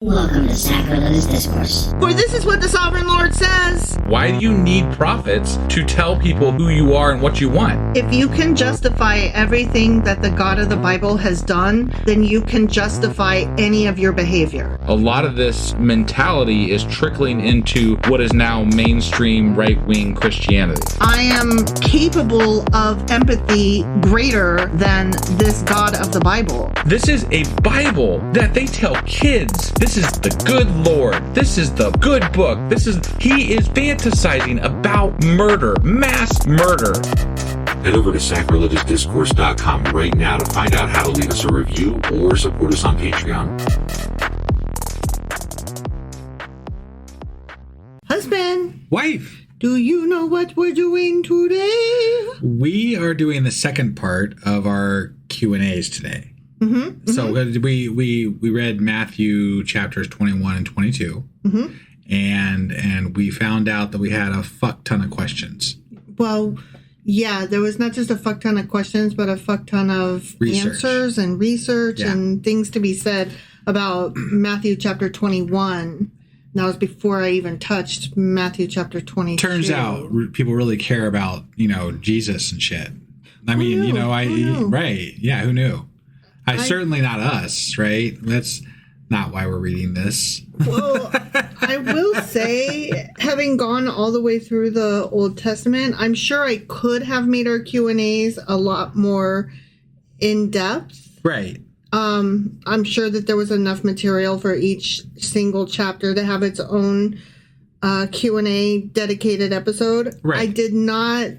Welcome to Sacrilegious Discourse. For this is what the Sovereign Lord says. Why do you need prophets to tell people who you are and what you want? If you can justify everything that the God of the Bible has done, then you can justify any of your behavior. A lot of this mentality is trickling into what is now mainstream right-wing Christianity. I am capable of empathy greater than this God of the Bible. This is a Bible that they tell kids. This is the good Lord. This is the good book. He is fantasizing about murder, mass murder. Head over to sacrilegiousdiscourse.com right now to find out how to leave us a review or support us on Patreon. Husband, Wife, do you know what we're doing today? we are doing the second part of our Q&As today. So we read Matthew chapters 21 and 22, and we found out that we had a fuck ton of questions. Well, yeah, there was not just a fuck ton of questions, but a fuck ton of answers and research and things to be said about Matthew chapter 21. That was before I even touched Matthew chapter 22. Turns out people really care about, Jesus and shit. I mean, right. Yeah, who knew? Certainly not us, right? That's not why we're reading this. Well, I will say, having gone all the way through the Old Testament, I'm sure I could have made our Q&As a lot more in depth. Right. I'm sure that there was enough material for each single chapter to have its own Q&A dedicated episode. Right. I did not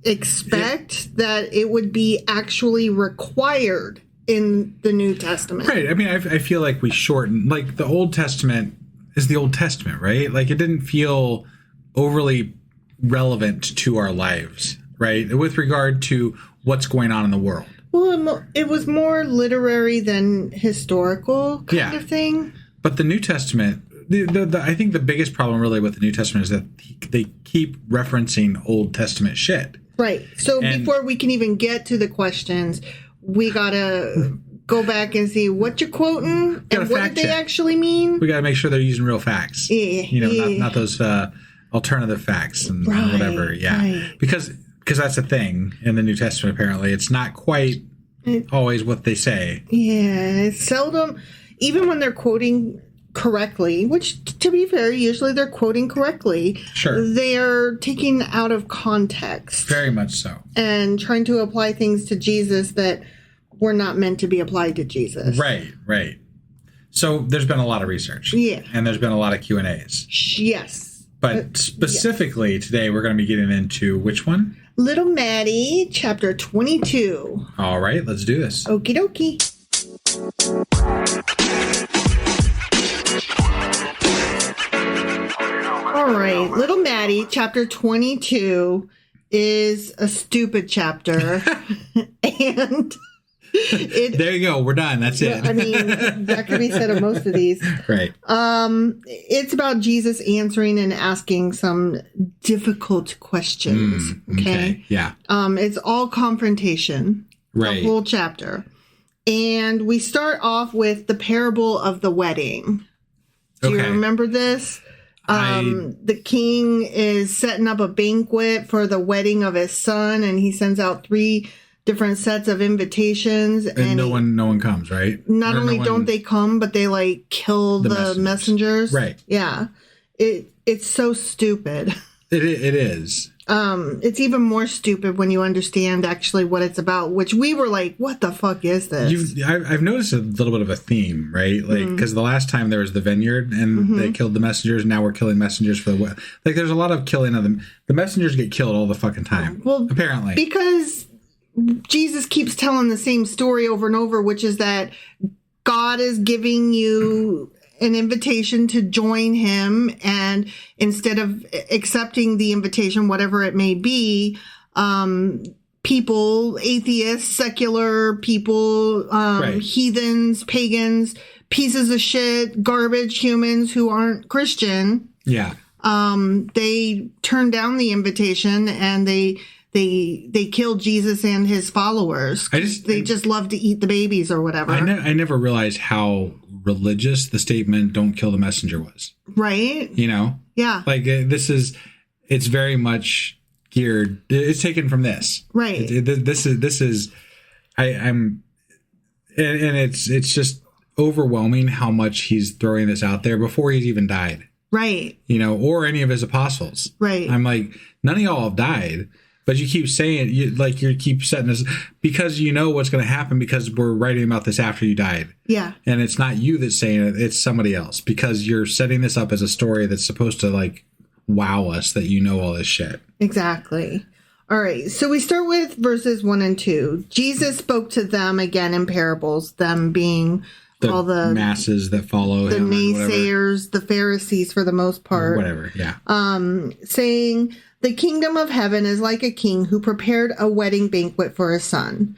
expect that it would be actually required in the New Testament. Right. I mean, I feel like we shortened, like the Old Testament is the Old Testament, right? Like it didn't feel overly relevant to our lives, right? With regard to what's going on in the world. Well, it was more literary than historical kind of thing. But the New Testament, I think the biggest problem really with the New Testament is that they keep referencing Old Testament shit. Right. So before we can even get to the questions, we got to go back and see what you're quoting and what did they actually mean. We got to make sure they're using real facts. Not those alternative facts and whatever. Yeah. Right. Because that's a thing in the New Testament, apparently. It's not quite always what they say. Yeah. It's seldom, even when they're quoting correctly, which, to be fair, usually they're quoting correctly. Sure. They're taking out of context. Very much so. And trying to apply things to Jesus that were not meant to be applied to Jesus. Right. So there's been a lot of research. Yeah. And there's been a lot of Q&As. Yes. But specifically today, we're going to be getting into which one? Little Maddie, chapter 22. All right, let's do this. Okie dokie. All right, Little Maddie, chapter 22 is a stupid chapter. And there you go. We're done. That's it. I mean, that could be said of most of these. Right. It's about Jesus answering and asking some difficult questions. Okay. Yeah. It's all confrontation. Right. The whole chapter. And we start off with the parable of the wedding. Do you remember this? The king is setting up a banquet for the wedding of his son, and he sends out 3 different sets of invitations. And no one comes, right? Not only don't they come, but they kill the messengers. Right. Yeah. It's so stupid. It is. It's even more stupid when you understand actually what it's about, which we were like, what the fuck is this? I've noticed a little bit of a theme, right? Like, because the last time there was the vineyard and they killed the messengers, and now we're killing messengers for the there's a lot of killing of them. The messengers get killed all the fucking time. Well, apparently. Because Jesus keeps telling the same story over and over, which is that God is giving you an invitation to join him, and instead of accepting the invitation, whatever it may be, people, atheists, secular people, heathens, pagans, pieces of shit, garbage humans who aren't Christian, they turn down the invitation and they killed Jesus and his followers. They just love to eat the babies or whatever. I never realized how religious the statement "Don't kill the messenger" was. Right. You know. Yeah. Like it's very much geared. It's taken from this. Right. This is. I'm. And it's just overwhelming how much he's throwing this out there before he's even died. Right. You know, or any of his apostles. Right. I'm like, none of y'all have died, but you keep saying, you keep setting this, because you know what's going to happen, because we're writing about this after you died. Yeah. And it's not you that's saying it, it's somebody else, because you're setting this up as a story that's supposed to, like, wow us that you know all this shit. Exactly. All right, so we start with verses 1 and 2. Jesus spoke to them again in parables, them being all the masses that follow the him, naysayers, the Pharisees for the most part. Whatever, yeah. Saying, the kingdom of heaven is like a king who prepared a wedding banquet for his son.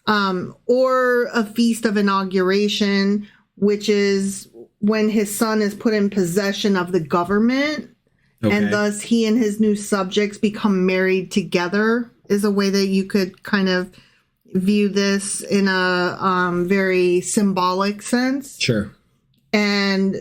Or a feast of inauguration, which is when his son is put in possession of the government. Okay. And thus he and his new subjects become married together, is a way that you could kind of view this in a very symbolic sense. Sure. And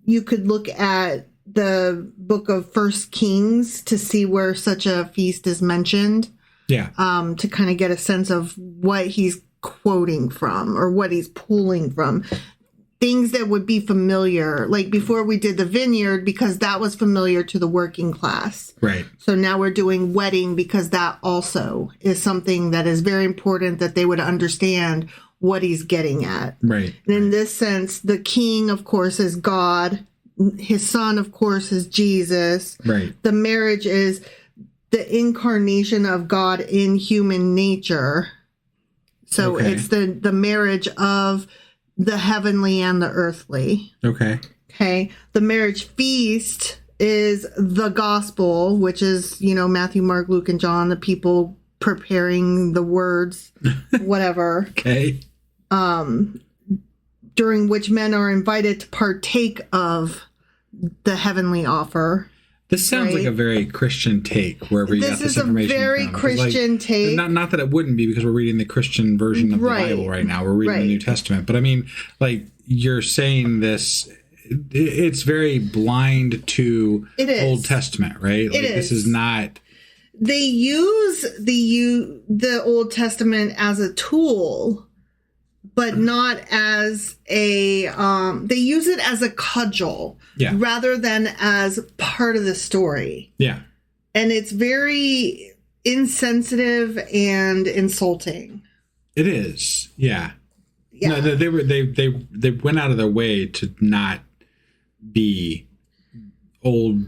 you could look at the book of First Kings to see where such a feast is mentioned. Yeah. To kind of get a sense of what he's quoting from or what he's pulling from. Things that would be familiar, like before we did the vineyard, because that was familiar to the working class. Right. So now we're doing wedding because that also is something that is very important, that they would understand what he's getting at. Right. And in this sense, the king, of course, is God. His son, of course, is Jesus. Right. The marriage is the incarnation of God in human nature. So it's the marriage of the heavenly and the earthly. Okay. Okay. The marriage feast is the gospel, which is, Matthew, Mark, Luke, and John, the people preparing the words, whatever. Okay. During which men are invited to partake of the heavenly offer. This sounds like a very Christian take, wherever you got this information from. This is a very Christian take. Not that it wouldn't be, because we're reading the Christian version of the Bible right now. We're reading the New Testament. But I mean, like, you're saying this, it's very blind to Old Testament, right? Like, this is not... They use the Old Testament as a tool, but not as a... they use it as a cudgel. Yeah. Rather than as part of the story. Yeah. And it's very insensitive and insulting. It is. Yeah. Yeah. No, they went out of their way to not be old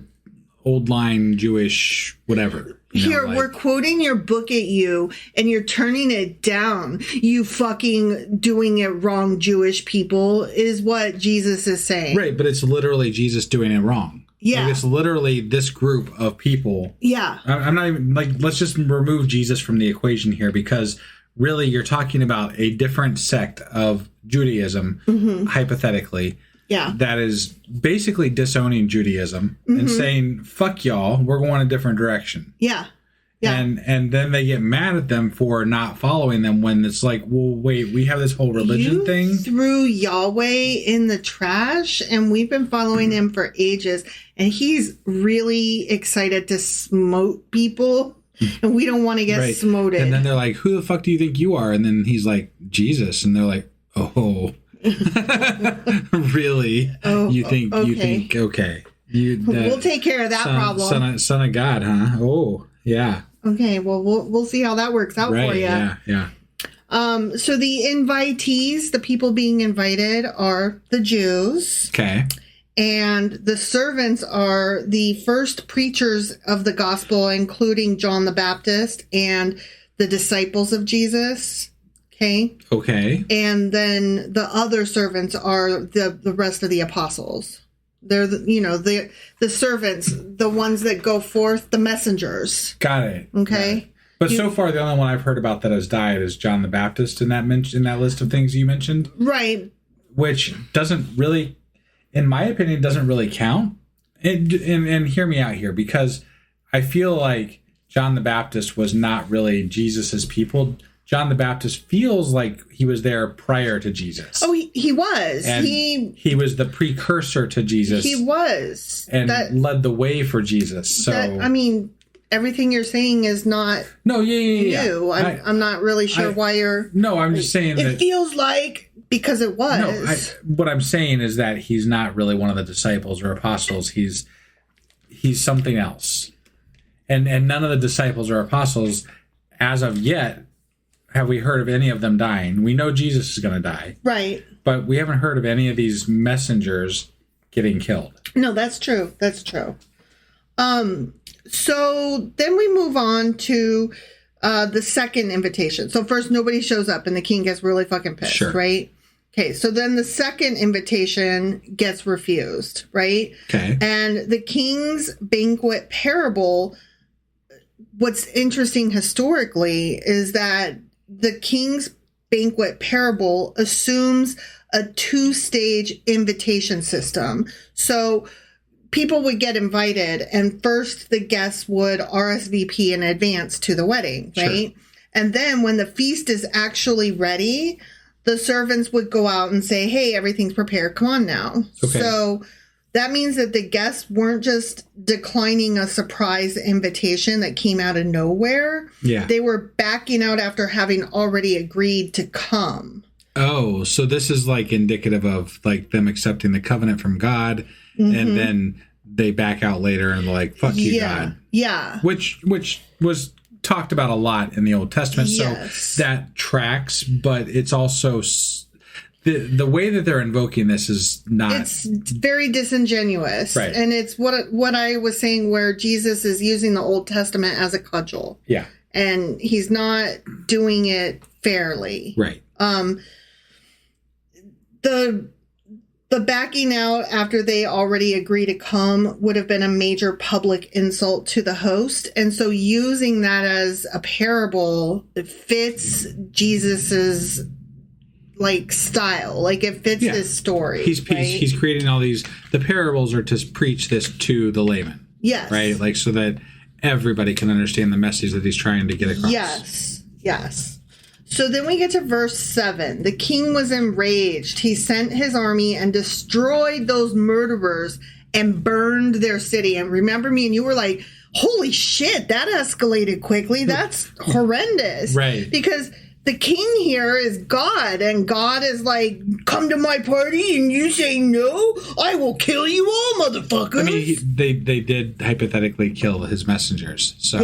line Jewish whatever. Here, we're quoting your book at you, and you're turning it down. You fucking doing it wrong, Jewish people, is what Jesus is saying. Right, but it's literally Jesus doing it wrong. Yeah. Like, it's literally this group of people. Yeah. I'm not even, like, let's just remove Jesus from the equation here, because really you're talking about a different sect of Judaism, hypothetically. Yeah. That is basically disowning Judaism and saying, fuck y'all, we're going a different direction. Yeah. Yeah. And then they get mad at them for not following them, when it's like, well, wait, we have this whole religion thing. You threw Yahweh in the trash, and we've been following him for ages, and he's really excited to smote people, and we don't want to get smoted. And then they're like, who the fuck do you think you are? And then he's like, Jesus. And they're like, oh... Really? You think okay. We'll take care of that problem. Son of God, huh? Oh, yeah. Okay, well we'll see how that works out for you. Yeah. So the invitees, the people being invited, are the Jews. Okay. And the servants are the first preachers of the gospel, including John the Baptist and the disciples of Jesus. Okay. And then the other servants are the rest of the apostles. They're the servants, the ones that go forth, the messengers. Got it. Okay. Got it. But so far, the only one I've heard about that has died is John the Baptist in that list of things you mentioned. Right. Which doesn't really, in my opinion, doesn't really count. And hear me out here, because I feel like John the Baptist was not really Jesus's people. John the Baptist feels like he was there prior to Jesus. Oh, he was. And he was the precursor to Jesus. He was. And led the way for Jesus. So I mean, everything you're saying is not new. I'm not really sure why you're... No, I'm just saying it feels like, because it was. No, what I'm saying is that he's not really one of the disciples or apostles. He's something else. And none of the disciples or apostles, as of yet, have we heard of any of them dying. We know Jesus is going to die. Right. But we haven't heard of any of these messengers getting killed. No, that's true. That's true. So then we move on to the second invitation. So first, nobody shows up and the king gets really fucking pissed, right? Okay, so then the second invitation gets refused, right? Okay. And the king's banquet parable, what's interesting historically is that the king's banquet parable assumes a 2-stage invitation system. So people would get invited, and first the guests would RSVP in advance to the wedding, right? Sure. And then when the feast is actually ready, the servants would go out and say, hey, everything's prepared. Come on now. Okay. So that means that the guests weren't just declining a surprise invitation that came out of nowhere. Yeah. They were backing out after having already agreed to come. Oh, so this is like indicative of like them accepting the covenant from God, and then they back out later and they're like, fuck you, God. Yeah. Which was talked about a lot in the Old Testament. Yes. So that tracks, but it's also the way that they're invoking this is not. It's very disingenuous. Right. And it's what I was saying, where Jesus is using the Old Testament as a cudgel. Yeah. And he's not doing it fairly. Right. The backing out after they already agree to come would have been a major public insult to the host. And so using that as a parable, it fits Jesus's like style. Like it fits his story. He's creating all these, the parables are to preach this to the layman. Yes. Right? Like so that everybody can understand the message that he's trying to get across. Yes. Yes. So then we get to verse 7. The king was enraged. He sent his army and destroyed those murderers and burned their city. And remember me and you were like, holy shit, that escalated quickly. That's horrendous. Right. Because the king here is God, and God is like, come to my party and you say no? I will kill you all, motherfuckers. I mean, they did hypothetically kill his messengers. So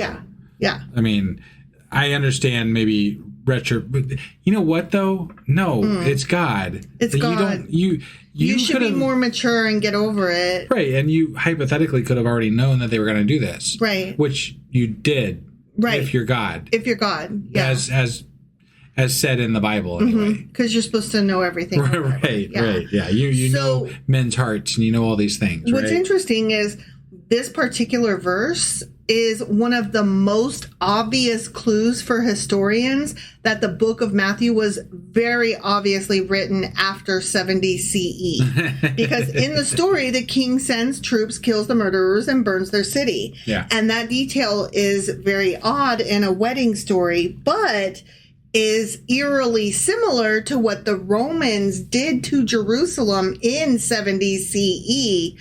Yeah. I mean, I understand maybe but you know what though? No, it's God. It's God. You should be more mature and get over it. Right, and you hypothetically could have already known that they were going to do this. Right. Which you did. Right. If you're God. Yeah. As said in the Bible anyway. Because you're supposed to know everything. Right. Yeah. You know men's hearts and you know all these things. What's interesting is this particular verse is one of the most obvious clues for historians that the book of Matthew was very obviously written after 70 CE. Because in the story, the king sends troops, kills the murderers, and burns their city. Yeah. And that detail is very odd in a wedding story, but is eerily similar to what the Romans did to Jerusalem in 70 CE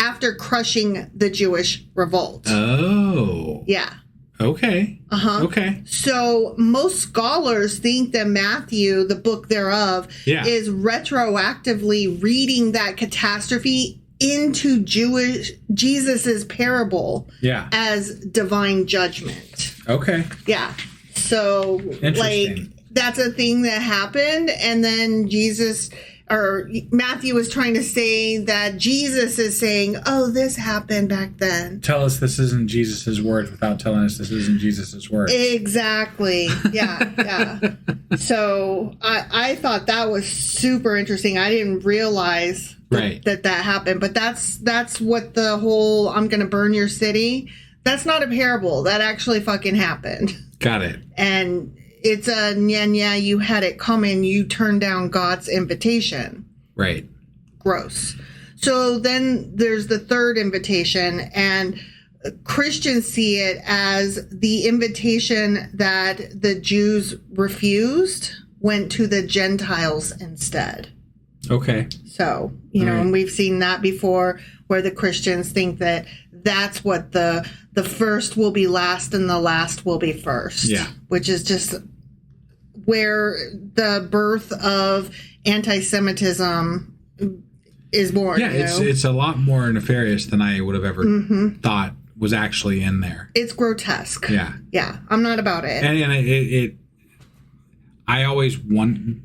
after crushing the Jewish revolt. Oh. Yeah. Okay. Okay. So most scholars think that Matthew, the book thereof, is retroactively reading that catastrophe into Jesus's parable as divine judgment. Okay. Yeah. So like that's a thing that happened, and then Matthew was trying to say that Jesus is saying, oh, this happened back then. Tell us this isn't Jesus' word without telling us this isn't Jesus' word. Exactly. Yeah. So I thought that was super interesting. I didn't realize that happened. But that's what the whole I'm going to burn your city. That's not a parable. That actually fucking happened. Got it. And it's a you had it coming. You turned down God's invitation. Right. Gross. So then there's the third invitation, and Christians see it as the invitation that the Jews refused went to the Gentiles instead. Okay. So, and we've seen that before, where the Christians think that that's what the first will be last and the last will be first. Yeah. Which is just where the birth of anti-Semitism is born. Yeah, it's a lot more nefarious than I would have ever thought was actually in there. It's grotesque. Yeah. Yeah, I'm not about it. And I always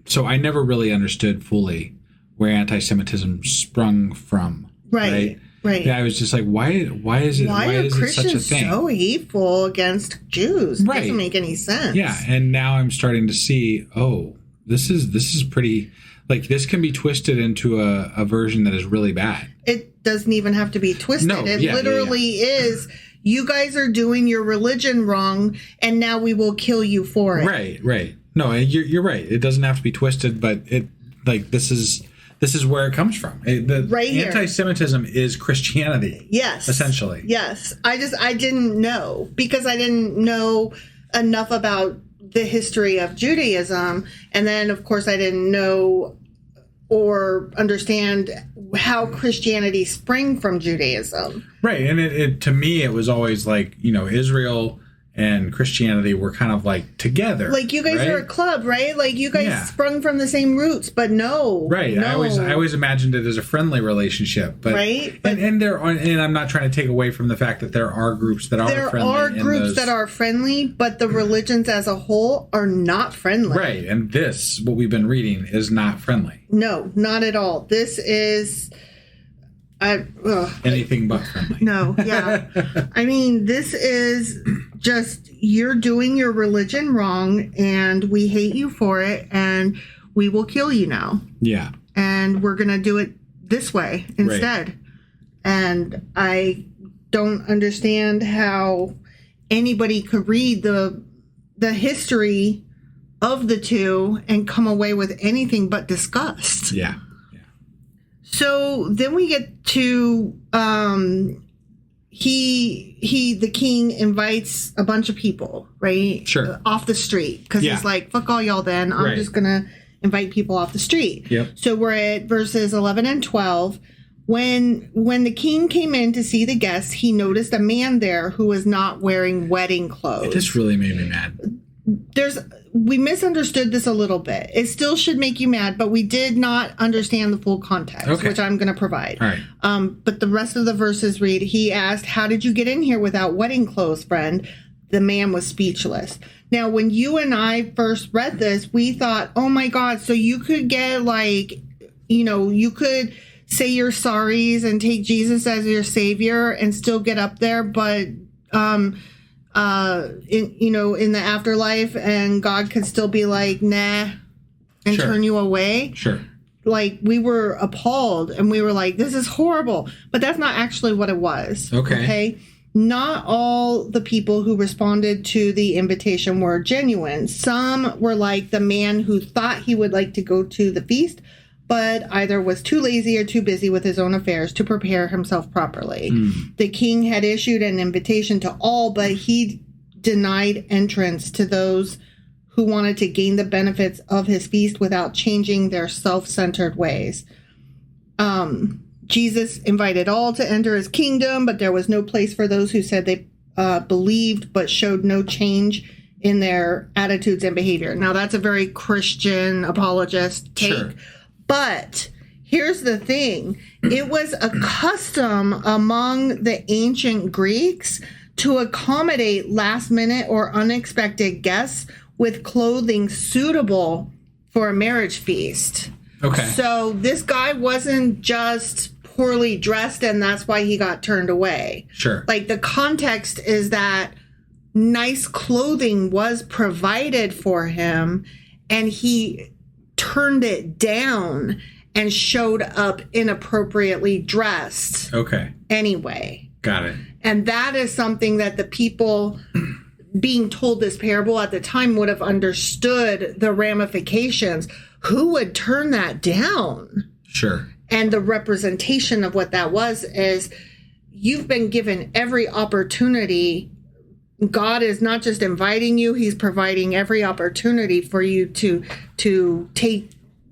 so I never really understood fully where anti-Semitism sprung from. Right. Yeah, I was just like, why is it such a thing? So hateful against Jews? Right. It doesn't make any sense. Yeah, and now I'm starting to see, this is pretty, like, this can be twisted into a version that is really bad. It doesn't even have to be twisted. No, it yeah, literally is, you guys are doing your religion wrong, and now we will kill you for it. Right. No, you're right. It doesn't have to be twisted, but this is where it comes from. Anti-Semitism is Christianity. Yes. Essentially. Yes. I didn't know, because I didn't know enough about the history of Judaism. And then, of course, I didn't know or understand how Christianity sprang from Judaism. Right. And it to me, it was always like, Israel and Christianity were kind of like together. Like, you guys are a club, right? Like, you guys sprung from the same roots, but no. Right. No. I always imagined it as a friendly relationship. But, right. And I'm not trying to take away from the fact that there are groups that are friendly. There are groups that are friendly, but the religions as a whole are not friendly. Right. And what we've been reading, is not friendly. No, not at all. This is... anything but friendly. No, yeah. I mean, this is just, you're doing your religion wrong, and we hate you for it, and we will kill you now. Yeah. And we're going to do it this way instead. Right. And I don't understand how anybody could read the history of the two and come away with anything but disgust. Yeah. So then we get to the king invites a bunch of people, right? Sure. Off the street, because he's like, fuck all y'all then. I'm just going to invite people off the street. Yep. So we're at verses 11 and 12. When the king came in to see the guests, he noticed a man there who was not wearing wedding clothes. This really made me mad. We misunderstood this a little bit. It still should make you mad, but we did not understand the full context, which I'm going to provide. All right. But the rest of the verses read, he asked, how did you get in here without wedding clothes, friend? The man was speechless. Now, when you and I first read this, we thought, oh my God, so you could get you could say your sorries and take Jesus as your savior and still get up there, but in the afterlife, and God could still be like, nah, and turn you away. Sure. Like, we were appalled, and we were like, this is horrible. But that's not actually what it was. Okay. Not all the people who responded to the invitation were genuine. Some were like the man who thought he would like to go to the feast, but either was too lazy or too busy with his own affairs to prepare himself properly. The king had issued an invitation to all, but he denied entrance to those who wanted to gain the benefits of his feast without changing their self-centered ways. Jesus invited all to enter his kingdom, but there was no place for those who said they believed but showed no change in their attitudes and behavior. Now, that's a very Christian apologist take. Sure. But here's the thing. It was a custom among the ancient Greeks to accommodate last-minute or unexpected guests with clothing suitable for a marriage feast. Okay. So this guy wasn't just poorly dressed and that's why he got turned away. Sure. Like, the context is that nice clothing was provided for him, and he turned it down and showed up inappropriately dressed. Okay. Anyway. Got it. And that is something that the people being told this parable at the time would have understood the ramifications. Who would turn that down? Sure. And the representation of what that was is you've been given every opportunity. God is not just inviting you, he's providing every opportunity for you to take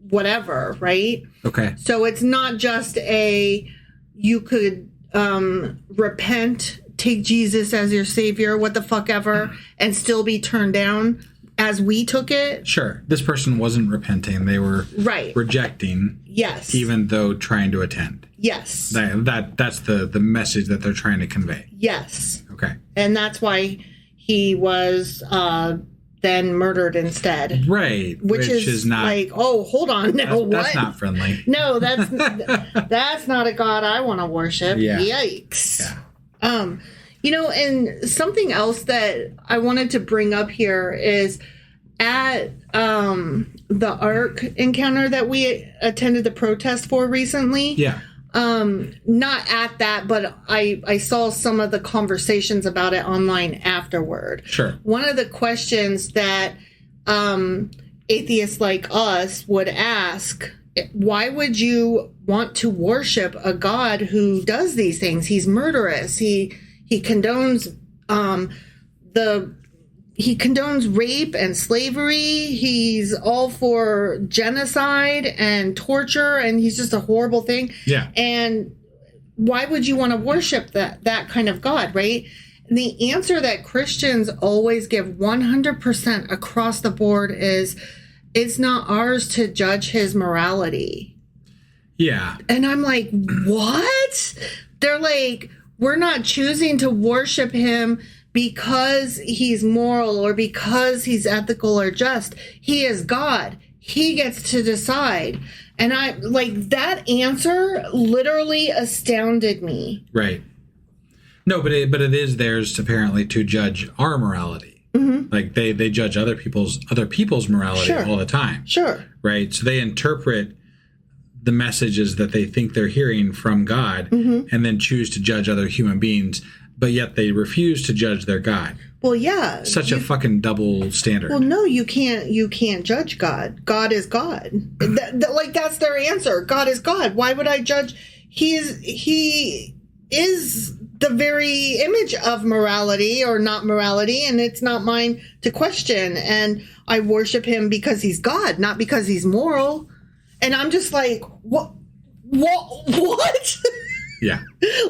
whatever, right? Okay. So it's not just you could repent, take Jesus as your savior, what the fuck ever, and still be turned down as we took it. Sure. This person wasn't repenting. They were right. Rejecting. Yes. Even though trying to attend. Yes. That's the message that they're trying to convey. Yes. Okay. And that's why he was then murdered instead. Right. Which is not like, oh, hold on now. That's not friendly. No, that's not a God I want to worship. Yeah. Yikes. Yeah. And something else that I wanted to bring up here is at the Ark encounter that we attended the protest for recently. Yeah. Not at that, but I saw some of the conversations about it online afterward. Sure. One of the questions that atheists like us would ask, why would you want to worship a God who does these things? He's murderous. He condones he condones rape and slavery. He's all for genocide and torture, and he's just a horrible thing. Yeah. And why would you want to worship that kind of God, right? And the answer that Christians always give 100% across the board is, it's not ours to judge his morality. Yeah. And I'm like, what? They're like, we're not choosing to worship him because he's moral or because he's ethical or just. He is God. He gets to decide. And I like that answer literally astounded me. Right. No, but it is theirs apparently to judge our morality. Mm-hmm. Like they judge other people's morality all the time. Sure. Right. So they interpret the messages that they think they're hearing from God and then choose to judge other human beings, but yet they refuse to judge their God. Well, yeah. Such a fucking double standard. Well, no, you can't judge God. God is God. That's their answer. God is God. Why would I judge? He is the very image of morality or not morality, and it's not mine to question. And I worship him because he's God, not because he's moral. And I'm just like, what? Yeah.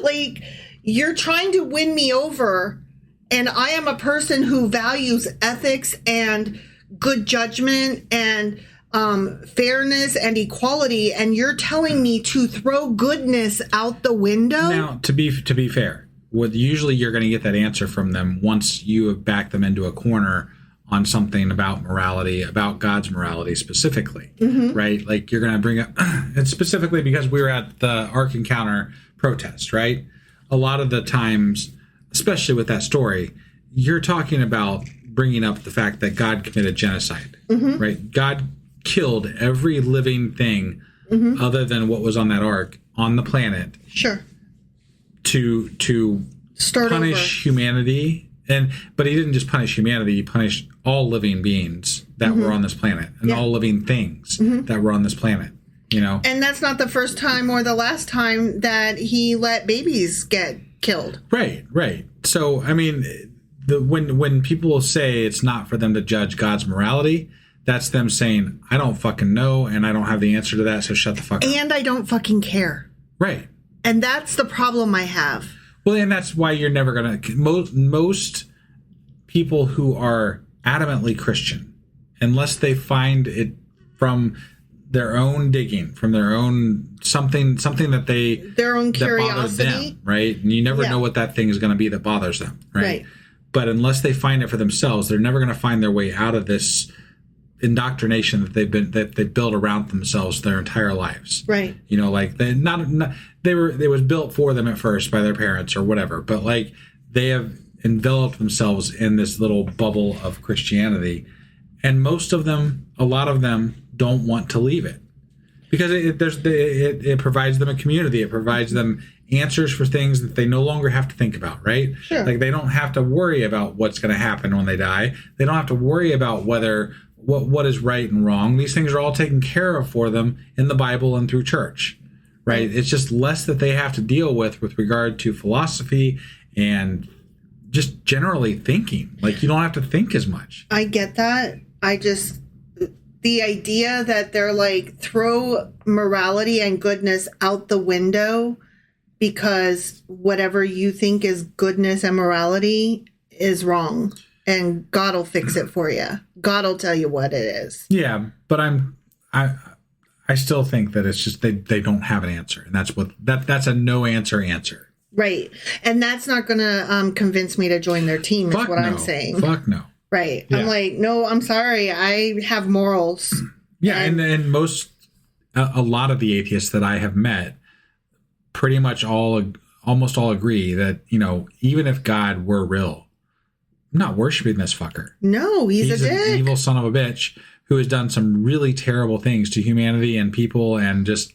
Like, you're trying to win me over, and I am a person who values ethics and good judgment and fairness and equality, and you're telling me to throw goodness out the window? Now, to be fair, usually you're going to get that answer from them once you have backed them into a corner on something about morality, about God's morality specifically, right? Like you're going to bring up, and specifically because we were at the Ark Encounter protest, right? A lot of the times, especially with that story, you're talking about bringing up the fact that God committed genocide, right? God killed every living thing other than what was on that ark on the planet. Sure. To start punish humanity. But he didn't just punish humanity, he punished all living beings that were on this planet and all living things that were on this planet, you know? And that's not the first time or the last time that he let babies get killed. Right. So, I mean, when people say it's not for them to judge God's morality, that's them saying, I don't fucking know and I don't have the answer to that, so shut the fuck up. And I don't fucking care. Right. And that's the problem I have. Well, and that's why you're never going to... Most people who are adamantly Christian, unless they find it from their own digging, from their own... something that they... Their own curiosity. That bothers them, right? And you never know what that thing is going to be that bothers them, right? But unless they find it for themselves, they're never going to find their way out of this indoctrination that they've built around themselves their entire lives. Right. You know, like it was built for them at first by their parents or whatever, but like they have enveloped themselves in this little bubble of Christianity, and a lot of them don't want to leave it because it provides them a community. It provides them answers for things that they no longer have to think about, right? Sure. Like they don't have to worry about what's going to happen when they die. They don't have to worry about what is right and wrong. These things are all taken care of for them in the Bible and through church, right? It's just less that they have to deal with regard to philosophy and just generally thinking. Like, you don't have to think as much. I get that. The idea that they're like, throw morality and goodness out the window because whatever you think is goodness and morality is wrong, and God will fix it for you. God will tell you what it is. Yeah, but I still think that it's just they don't have an answer, and that's a no answer. Right, and that's not going to convince me to join their team. Is what I'm saying. Fuck no. Right. Yeah. I'm like, no, I'm sorry. I have morals. Yeah, and a lot of the atheists that I have met pretty much almost all agree that, even if God were real, I'm not worshiping this fucker. No, he's a dick. An evil son of a bitch who has done some really terrible things to humanity and people, and just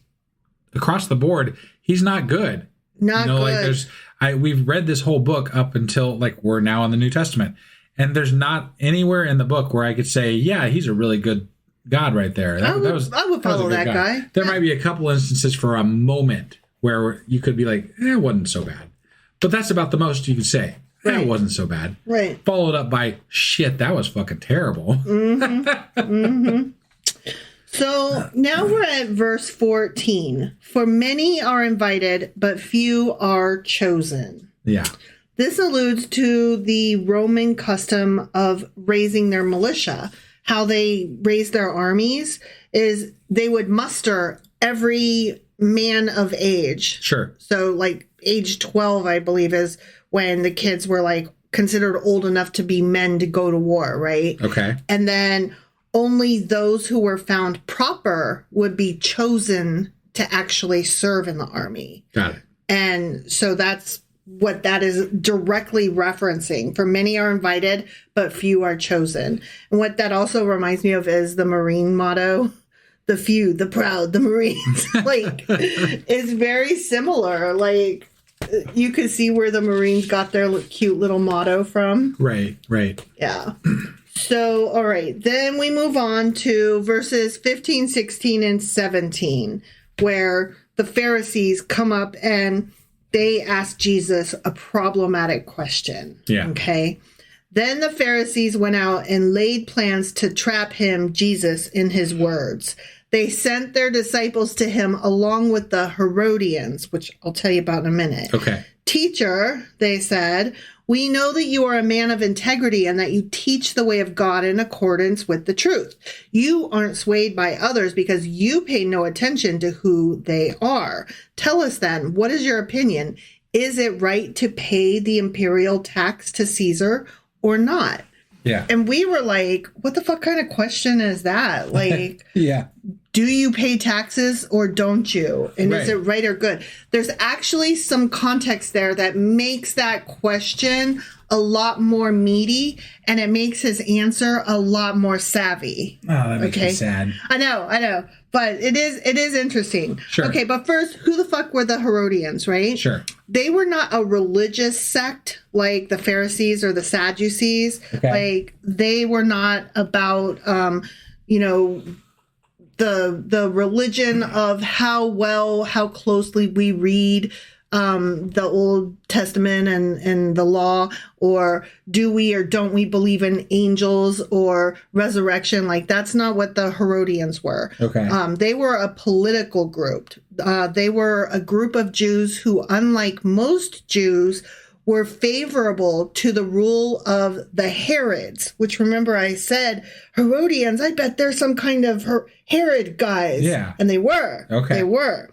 across the board, he's not good. Not good. Like we've read this whole book up until like we're now in the New Testament. And there's not anywhere in the book where I could say, yeah, he's a really good God right there. I would follow that guy. There might be a couple instances for a moment where you could be like, it wasn't so bad. But that's about the most you could say. Right. It wasn't so bad. Right. Followed up by, shit, that was fucking terrible. Mm-hmm. Mm-hmm. So now we're at verse 14. For many are invited, but few are chosen. Yeah. This alludes to the Roman custom of raising their militia. How they raised their armies is they would muster every man of age. Sure. So like age 12, I believe, is when the kids were like considered old enough to be men to go to war, right? Okay. And then only those who were found proper would be chosen to actually serve in the army. Got it. And so that's what that is directly referencing. For many are invited, but few are chosen. And what that also reminds me of is the Marine motto, the few, the proud, the Marines. Like, it's very similar. Like, you could see where the Marines got their cute little motto from. Right. Yeah. So, all right. Then we move on to verses 15, 16, and 17, where the Pharisees come up and they asked Jesus a problematic question. Yeah. Okay. Then the Pharisees went out and laid plans to trap him, Jesus, in his words. They sent their disciples to him along with the Herodians, which I'll tell you about in a minute. Okay. Teacher, they said, we know that you are a man of integrity and that you teach the way of God in accordance with the truth. You aren't swayed by others because you pay no attention to who they are. Tell us then, what is your opinion? Is it right to pay the imperial tax to Caesar or not? Yeah. And we were like, what the fuck kind of question is that? Like, yeah. Do you pay taxes or don't you? And right. Is it right or good? There's actually some context there that makes that question a lot more meaty, and it makes his answer a lot more savvy. Oh, that makes me sad. I know. But it is interesting. Sure. Okay, but first, who the fuck were the Herodians, right? Sure. They were not a religious sect like the Pharisees or the Sadducees. Okay. Like, they were not about, the religion of how closely we read the Old Testament and the law, or do we or don't we believe in angels or resurrection? Like, that's not what the Herodians were. Okay. They were a political group. They were a group of Jews who, unlike most Jews, were favorable to the rule of the Herods, which, remember I said, Herodians, I bet they're some kind of Herod guys. Yeah. And they were. Okay. They were.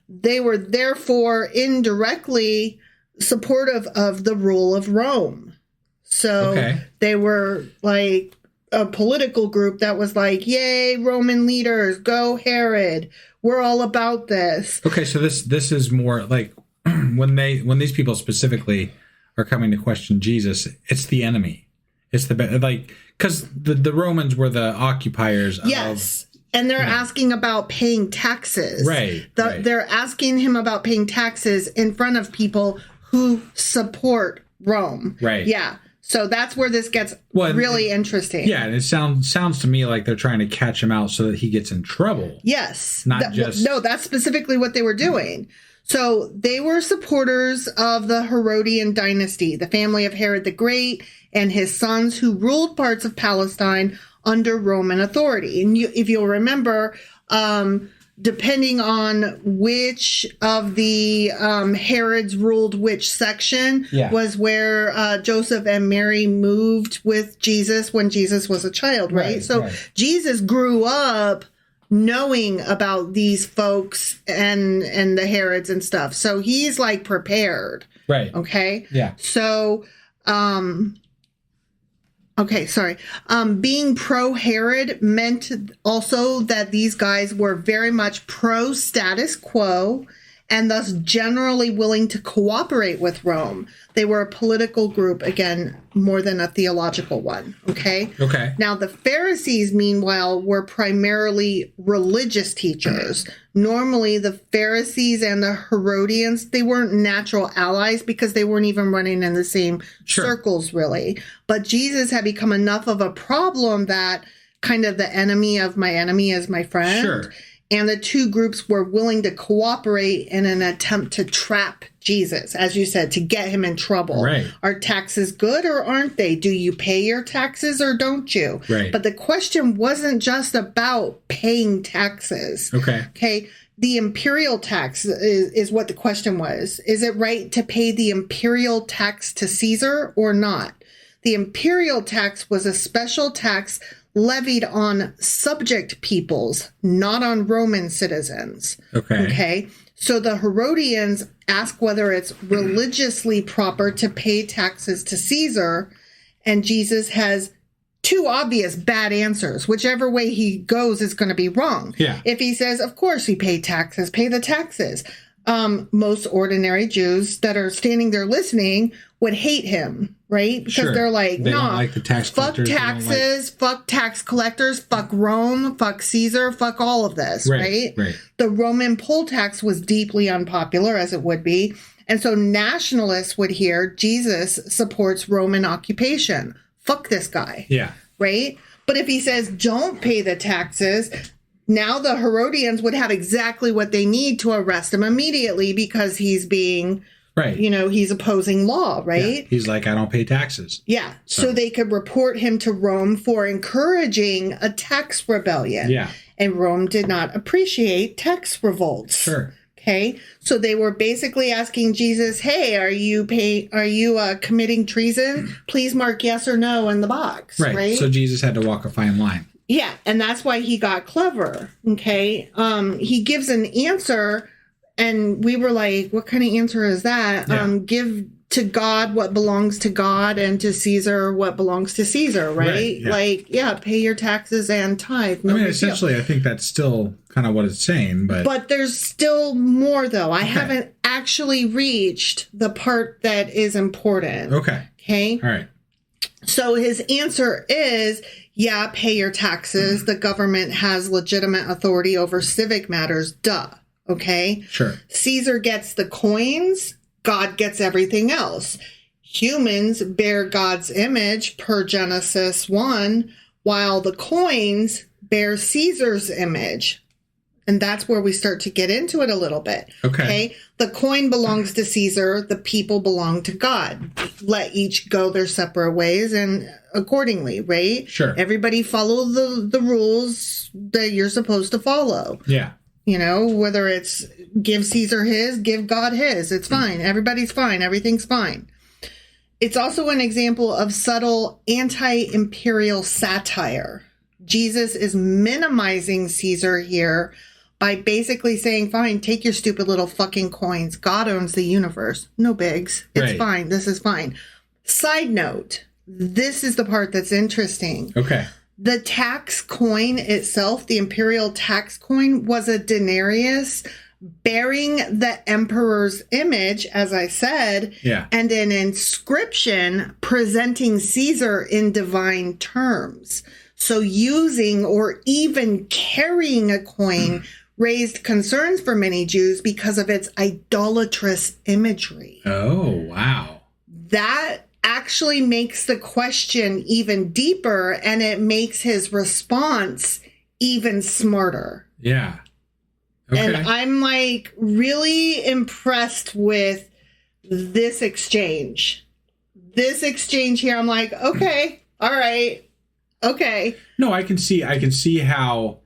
They were therefore indirectly supportive of the rule of Rome. So They were like a political group that was like, yay, Roman leaders, go Herod. We're all about this. Okay, so this is more like when these people specifically are coming to question Jesus, it's the enemy. It's because the Romans were the occupiers yes. And they're asking about paying taxes. Right. They're asking him about paying taxes in front of people who support Rome. Right. Yeah. So that's where this gets really interesting. Yeah, and it sounds to me like they're trying to catch him out so that he gets in trouble. Yes. No, that's specifically what they were doing. So they were supporters of the Herodian dynasty, the family of Herod the Great and his sons who ruled parts of Palestine under Roman authority. And if you'll remember, depending on which of the Herods ruled which section was where Joseph and Mary moved with Jesus when Jesus was a child, right? So Jesus grew up knowing about these folks and the Herods and stuff. So he's like prepared. Right. Okay. Yeah. So, being pro-Herod meant also that these guys were very much pro-status quo and thus generally willing to cooperate with Rome. They were a political group, again, more than a theological one, okay? Okay. Now, the Pharisees, meanwhile, were primarily religious teachers. Normally, the Pharisees and the Herodians, they weren't natural allies because they weren't even running in the same circles, really. But Jesus had become enough of a problem that kind of the enemy of my enemy is my friend. Sure. And the two groups were willing to cooperate in an attempt to trap Jesus, as you said, to get him in trouble. Right. Are taxes good or aren't they? Do you pay your taxes or don't you? Right. But the question wasn't just about paying taxes. Okay. Okay. The imperial tax is what the question was. Is it right to pay the imperial tax to Caesar or not? The imperial tax was a special tax levied on subject peoples, not on Roman citizens. Okay. So the Herodians ask whether it's religiously proper to pay taxes to Caesar, and Jesus has two obvious bad answers. Whichever way he goes is going to be wrong. Yeah. If he says, of course you pay taxes, pay the taxes. Most ordinary Jews that are standing there listening would hate him, right? Because they're like, they no, don't like the tax fuck collectors, taxes, fuck tax collectors, fuck Rome, fuck Caesar, fuck all of this, right? Right. The Roman poll tax was deeply unpopular, as it would be. And so nationalists would hear Jesus supports Roman occupation. Fuck this guy. Yeah. Right? But if he says, don't pay the taxes, now the Herodians would have exactly what they need to arrest him immediately because he's being, he's opposing law, right? Yeah. He's like, I don't pay taxes. Yeah. So they could report him to Rome for encouraging a tax rebellion. Yeah. And Rome did not appreciate tax revolts. Sure. Okay. So they were basically asking Jesus, hey, are you committing treason? Please mark yes or no in the box. Right. So Jesus had to walk a fine line. Yeah, and that's why he got clever, okay? He gives an answer, and we were like, what kind of answer is that? Yeah. Give to God what belongs to God, and to Caesar what belongs to Caesar, right? Yeah. Pay your taxes and tithe. No, essentially, I think that's still kind of what it's saying, but there's still more, though. I haven't actually reached the part that is important. Okay. Okay? All right. So his answer is, yeah, pay your taxes. The government has legitimate authority over civic matters. Duh. Okay? Sure. Caesar gets the coins. God gets everything else. Humans bear God's image per Genesis 1, while the coins bear Caesar's image. And that's where we start to get into it a little bit. Okay. The coin belongs to Caesar. The people belong to God. Let each go their separate ways and accordingly, right? Sure. Everybody follow the rules that you're supposed to follow. Yeah. Whether it's give Caesar his, give God his. It's fine. Everybody's fine. Everything's fine. It's also an example of subtle anti-imperial satire. Jesus is minimizing Caesar here by basically saying, fine, take your stupid little fucking coins. God owns the universe. No bigs. It's fine. This is fine. Side note, this is the part that's interesting. Okay. The tax coin itself, the imperial tax coin, was a denarius bearing the emperor's image, as I said, and an inscription presenting Caesar in divine terms. So using or even carrying a coin raised concerns for many Jews because of its idolatrous imagery. Oh, wow. That actually makes the question even deeper, and it makes his response even smarter. Yeah. Okay. And I'm like really impressed with this exchange. This exchange here, I'm like, okay, all right, okay. No, I can see how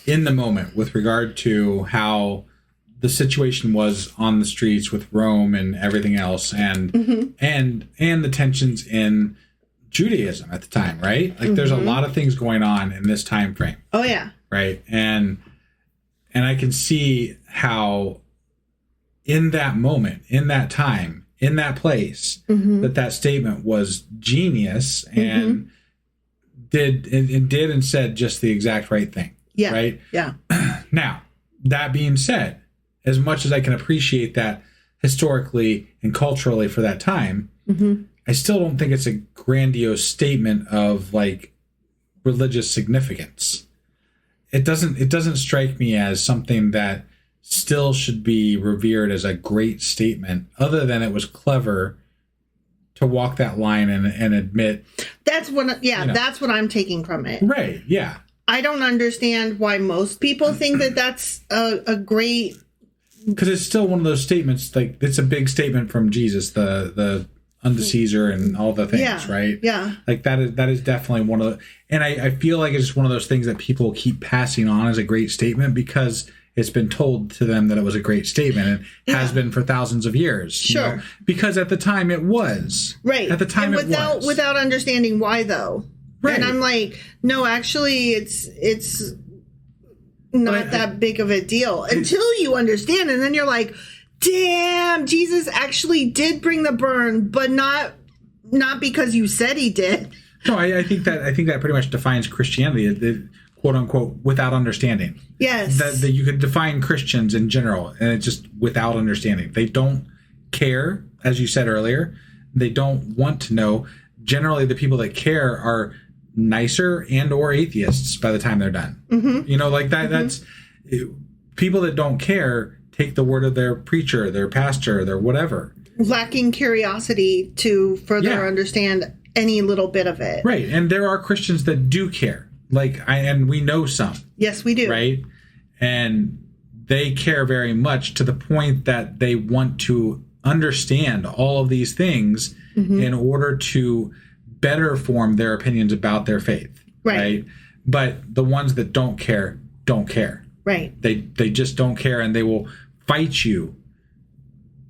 in the moment with regard to how the situation was on the streets with Rome and everything else, and and the tensions in Judaism at the time, right? Like there's a lot of things going on in this time frame. Oh yeah. Right. And I can see how in that moment, in that time, in that place, that statement was genius and did and said just the exact right thing. Yeah. Right. Yeah. Now, that being said, as much as I can appreciate that historically and culturally for that time, I still don't think it's a grandiose statement of like religious significance. It doesn't strike me as something that still should be revered as a great statement, other than it was clever to walk that line and admit. That's what, that's what I'm taking from it. Right. Yeah. I don't understand why most people think that that's a great. Because it's still one of those statements, like it's a big statement from Jesus, the unto Caesar and all the things, right? Yeah. Like that is definitely one of the, and I feel like it's one of those things that people keep passing on as a great statement because it's been told to them that it was a great statement and has been for thousands of years. Sure. You know? Because at the time it was. Right. At the time and it was. Without understanding why though. Right. And I'm like, no, actually it's not that big of a deal until you understand. And then you're like, damn, Jesus actually did bring the burn, but not because you said he did. No, I think that pretty much defines Christianity, the quote unquote, without understanding. Yes. That you could define Christians in general, and it's just without understanding. They don't care, as you said earlier. They don't want to know. Generally, the people that care are nicer and or atheists by the time they're done. You know, like that. That's people that don't care take the word of their preacher, their pastor, their whatever. Lacking curiosity to further understand any little bit of it. Right. And there are Christians that do care. And we know some. Yes, we do. Right. And they care very much to the point that they want to understand all of these things in order to better form their opinions about their faith. Right. But the ones that don't care. Right. They just don't care, and they will fight you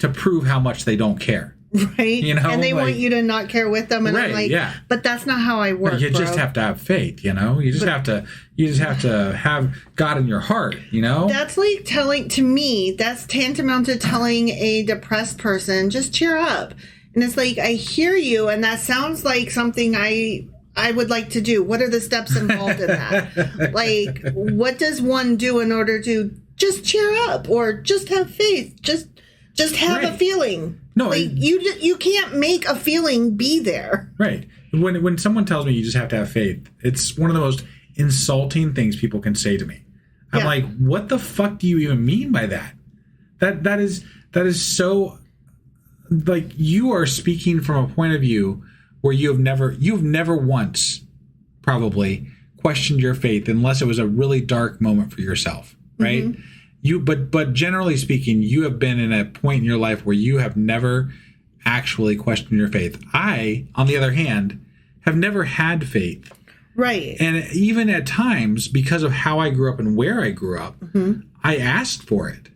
to prove how much they don't care. Right. You know, and they want you to not care with them. And I'm like, but that's not how I work. You just have to have faith, you know? You just have to have God in your heart, you know? That's like to me, that's tantamount to telling a depressed person, just cheer up. And it's like, I hear you, and that sounds like something I would like to do. What are the steps involved in that? Like, what does one do in order to just cheer up or just have faith? Just have a feeling. No, like you can't make a feeling be there. Right. When someone tells me you just have to have faith, it's one of the most insulting things people can say to me. I'm like, what the fuck do you even mean by that? That is so, like, you are speaking from a point of view where you've never once probably questioned your faith unless it was a really dark moment for yourself, right? But generally speaking, you have been in a point in your life where you have never actually questioned your faith. I, on the other hand, have never had faith. Right. And even at times, because of how I grew up and where I grew up, I asked for it.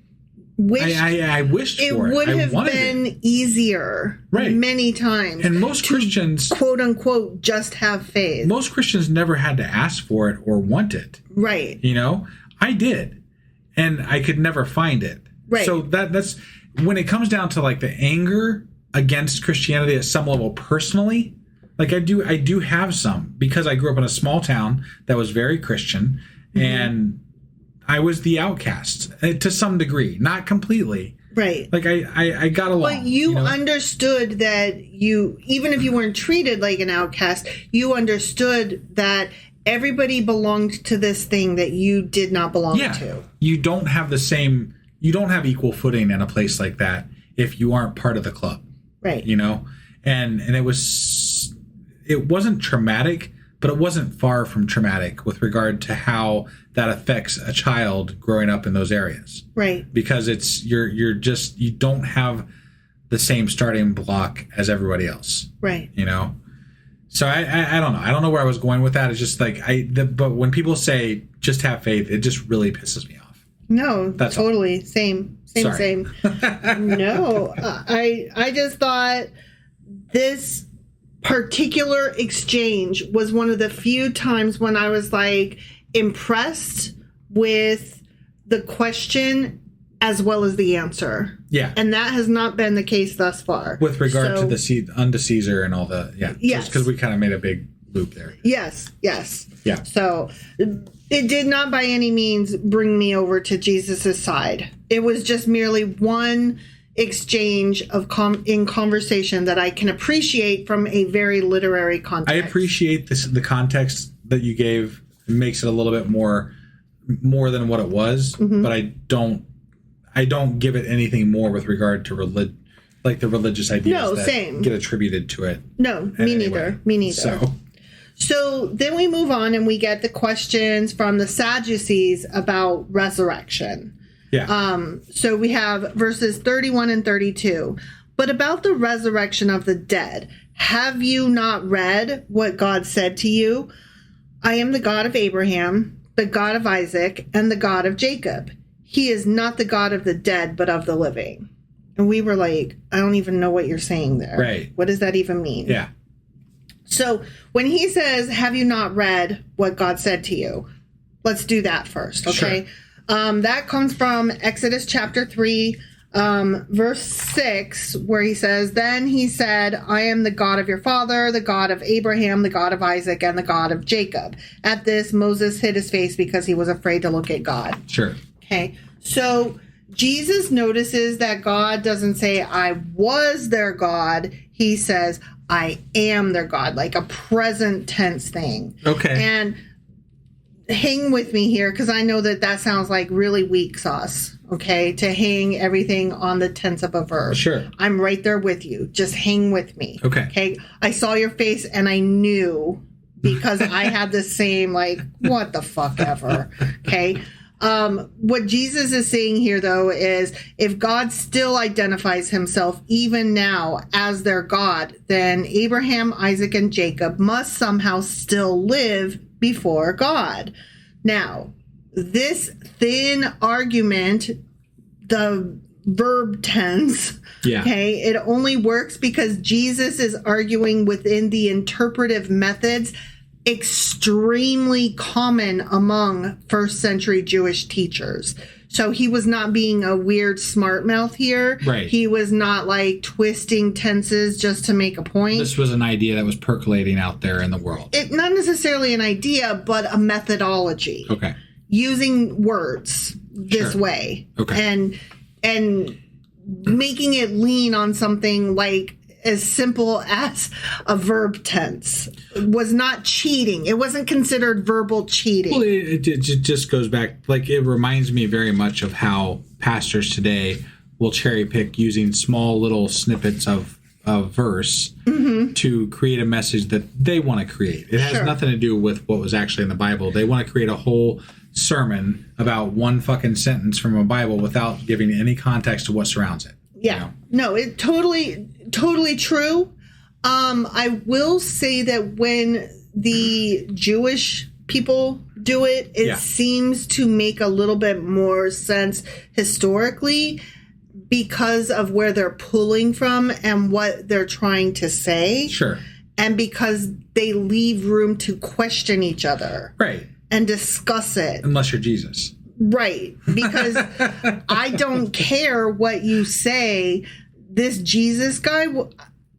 I wished for it. It would have been easier many times. And most Christians, quote unquote, just have faith. Most Christians never had to ask for it or want it. Right. You know, I did. And I could never find it. Right. So that's when it comes down to like the anger against Christianity at some level personally. Like I do have some because I grew up in a small town that was very Christian, and I was the outcast to some degree, not completely. Right. Like I got along. But you understood that even if you weren't treated like an outcast, you understood that everybody belonged to this thing that you did not belong to. You don't have equal footing in a place like that if you aren't part of the club. Right. You know? and it wasn't traumatic, but it wasn't far from traumatic with regard to how that affects a child growing up in those areas. Right. Because you don't have the same starting block as everybody else. Right. You know? So I don't know. I don't know where I was going with that. It's just like but when people say just have faith, it just really pisses me off. No, That's totally. all. Same. Sorry. No, I just thought this particular exchange was one of the few times when I was like impressed with the question as well as the answer. Yeah. And that has not been the case thus far. With regard to the unto Caesar and all the, yeah. Yes. Just because we kind of made a big loop there. Yes. Yeah. So it did not by any means bring me over to Jesus's side. It was just merely one exchange of in conversation that I can appreciate from a very literary context. I appreciate the context that you gave. It makes it a little bit more than what it was, but I don't give it anything more with regard to like the religious ideas that get attributed to it. No, me neither. Me neither. So then we move on and we get the questions from the Sadducees about resurrection. Yeah. So we have verses 31 and 32. But about the resurrection of the dead, have you not read what God said to you? I am the God of Abraham, the God of Isaac, and the God of Jacob. He is not the God of the dead, but of the living. And we were like, I don't even know what you're saying there. Right. What does that even mean? Yeah. So when he says, have you not read what God said to you? Let's do that first, okay? Sure. That comes from Exodus chapter 3, verse 6, where he says, then he said, I am the God of your father, the God of Abraham, the God of Isaac, and the God of Jacob. At this, Moses hid his face because he was afraid to look at God. Sure. Okay, so Jesus notices that God doesn't say, I was their God. He says, I am their God, like a present tense thing. Okay. And hang with me here, because I know that sounds like really weak sauce, okay, to hang everything on the tense of a verb. Sure. I'm right there with you. Just hang with me. Okay. Okay. I saw your face and I knew because I had the same, like, what the fuck ever. Okay. What Jesus is saying here, though, is if God still identifies himself even now as their God, then Abraham, Isaac, and Jacob must somehow still live before God. Now, this thin argument, the verb tense, okay, it only works because Jesus is arguing within the interpretive methods extremely common among first century Jewish teachers. So he was not being a weird smart mouth here. Right. He was not like twisting tenses just to make a point. This was an idea that was percolating out there in the world. Not necessarily an idea, but a methodology. Okay. Using words this way. Okay. And making it lean on something like as simple as a verb tense. It was not cheating. It wasn't considered verbal cheating. Well, it just goes back, like, it reminds me very much of how pastors today will cherry pick using small little snippets of verse to create a message that they want to create. It has nothing to do with what was actually in the Bible. They want to create a whole sermon about one fucking sentence from a Bible without giving any context to what surrounds it. Yeah. You know? No, it totally true. I will say that when the Jewish people do it, it seems to make a little bit more sense historically because of where they're pulling from and what they're trying to say. Sure. And because they leave room to question each other. Right. And discuss it. Unless you're Jesus. Right. Because I don't care what you say. This Jesus guy,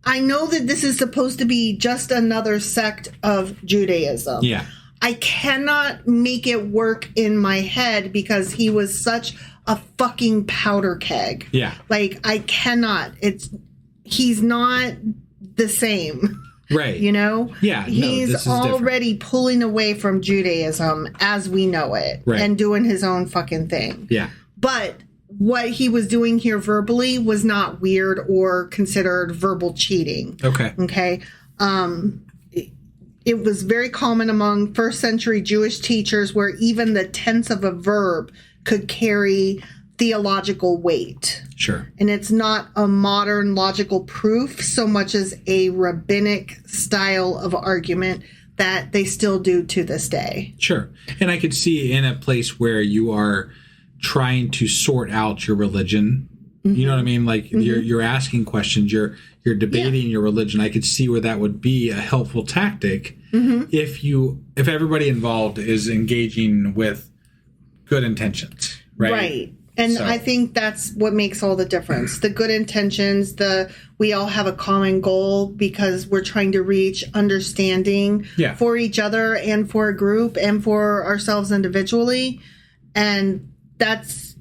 I know that this is supposed to be just another sect of Judaism. Yeah. I cannot make it work in my head because he was such a fucking powder keg. Yeah. Like, I cannot. He's not the same. Right. You know? Yeah. He's already pulling away from Judaism as we know it and doing his own fucking thing. Yeah. But what he was doing here verbally was not weird or considered verbal cheating. Okay. Okay. It was very common among first century Jewish teachers where even the tense of a verb could carry theological weight. Sure. And it's not a modern logical proof so much as a rabbinic style of argument that they still do to this day. Sure. And I could see in a place where you are trying to sort out your religion, you know what I mean? Like you're asking questions, you're debating your religion. I could see where that would be a helpful tactic if everybody involved is engaging with good intentions, right? Right. And I think that's what makes all the difference. The good intentions, we all have a common goal because we're trying to reach understanding for each other and for a group and for ourselves individually. And that's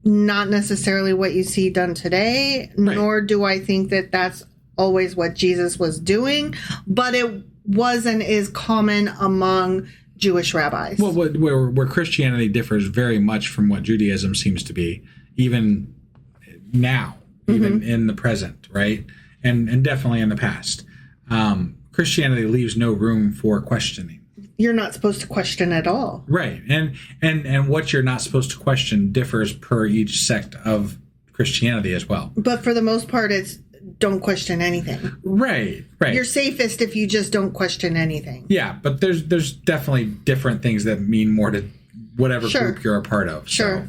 not necessarily what you see done today, nor do I think that that's always what Jesus was doing, but it was and is common among Jewish rabbis. Well, where Christianity differs very much from what Judaism seems to be, even now, even in the present, right? And definitely in the past. Christianity leaves no room for questioning. You're not supposed to question at all. Right. And what you're not supposed to question differs per each sect of Christianity as well. But for the most part, it's don't question anything. Right. You're safest if you just don't question anything. Yeah, but there's definitely different things that mean more to whatever group you're a part of. Sure.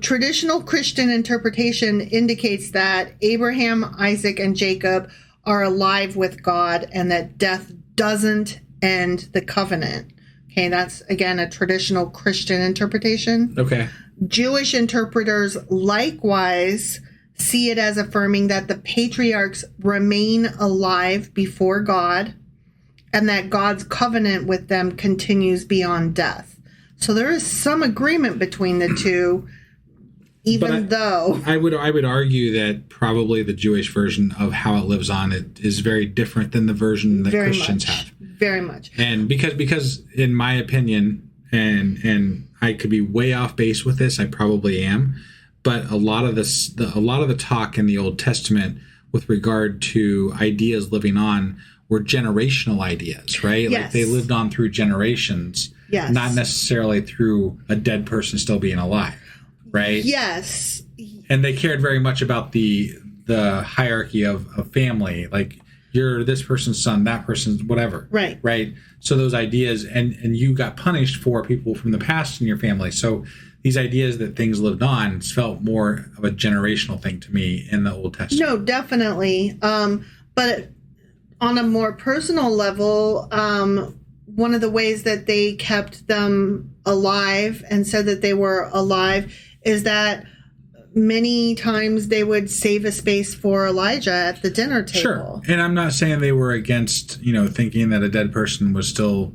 Traditional Christian interpretation indicates that Abraham, Isaac, and Jacob are alive with God and that death doesn't end the covenant. Okay, that's, again, a traditional Christian interpretation. Okay. Jewish interpreters likewise see it as affirming that the patriarchs remain alive before God and that God's covenant with them continues beyond death. So there is some agreement between the two, though I would argue that probably the Jewish version of how it lives on it is very different than the version that Christians have. Very much. And because in my opinion, and I could be way off base with this, I probably am, but a lot of the talk in the Old Testament with regard to ideas living on were generational ideas, right? Yes. Like they lived on through generations, not necessarily through a dead person still being alive, right? Yes. And they cared very much about the hierarchy of family, like you're this person's son, that person's whatever. Right. So those ideas, and you got punished for people from the past in your family. So these ideas that things lived on felt more of a generational thing to me in the Old Testament. No, definitely. But on a more personal level, one of the ways that they kept them alive and said that they were alive is that many times they would save a space for Elijah at the dinner table. Sure. And I'm not saying they were against, thinking that a dead person was still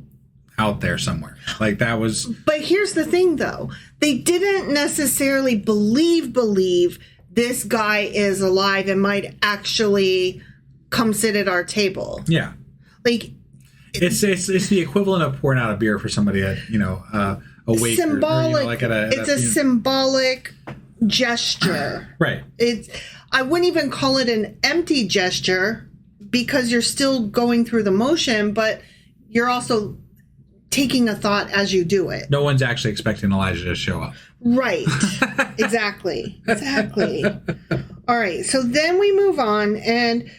out there somewhere. Like that was... But here's the thing, though. They didn't necessarily believe this guy is alive and might actually come sit at our table. Yeah. Like... It's the equivalent of pouring out a beer for somebody at, a wake. Symbolic. Or, like it's a symbolic gesture. Right. I wouldn't even call it an empty gesture because you're still going through the motion, but you're also taking a thought as you do it. No one's actually expecting Elijah to show up. Right. Exactly. All right. So then we move on and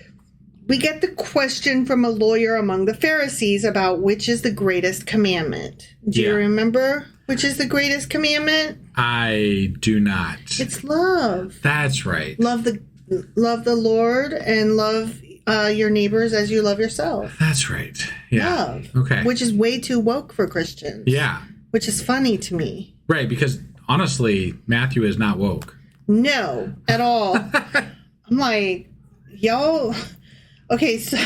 we get the question from a lawyer among the Pharisees about which is the greatest commandment. Do you remember which is the greatest commandment? I do not. It's love. That's right. Love the Lord and love your neighbors as you love yourself. That's right. Yeah. Love. Okay. Which is way too woke for Christians. Yeah. Which is funny to me. Right, because honestly, Matthew is not woke. No, at all. I'm like, y'all... Okay, so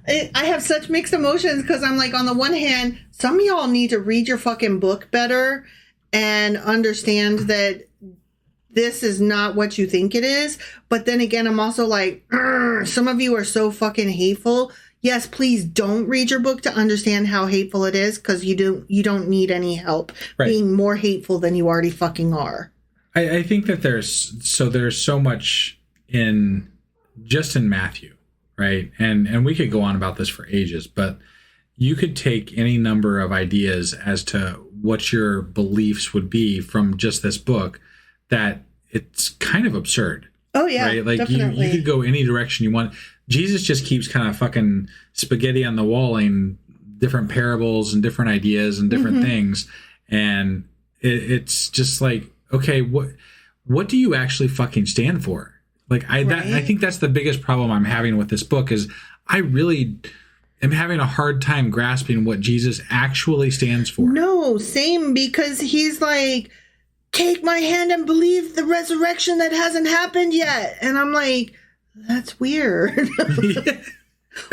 I have such mixed emotions because I'm like, on the one hand, some of y'all need to read your fucking book better and understand that this is not what you think it is. But then again, I'm also like, some of you are so fucking hateful. Yes, please don't read your book to understand how hateful it is because you don't need any help being more hateful than you already fucking are. I think that there's so much in Matthew, right? And we could go on about this for ages, but you could take any number of ideas as to what your beliefs would be from just this book, that it's kind of absurd. Oh yeah, right? Like definitely. you could go any direction you want. Jesus just keeps kind of fucking spaghetti on the walling different parables and different ideas and different things, and it's just like, okay, what do you actually fucking stand for? Like I think that's the biggest problem I'm having with this book, is I really am having a hard time grasping what Jesus actually stands for. No, same, because he's like, take my hand and believe the resurrection that hasn't happened yet. And I'm like, that's weird.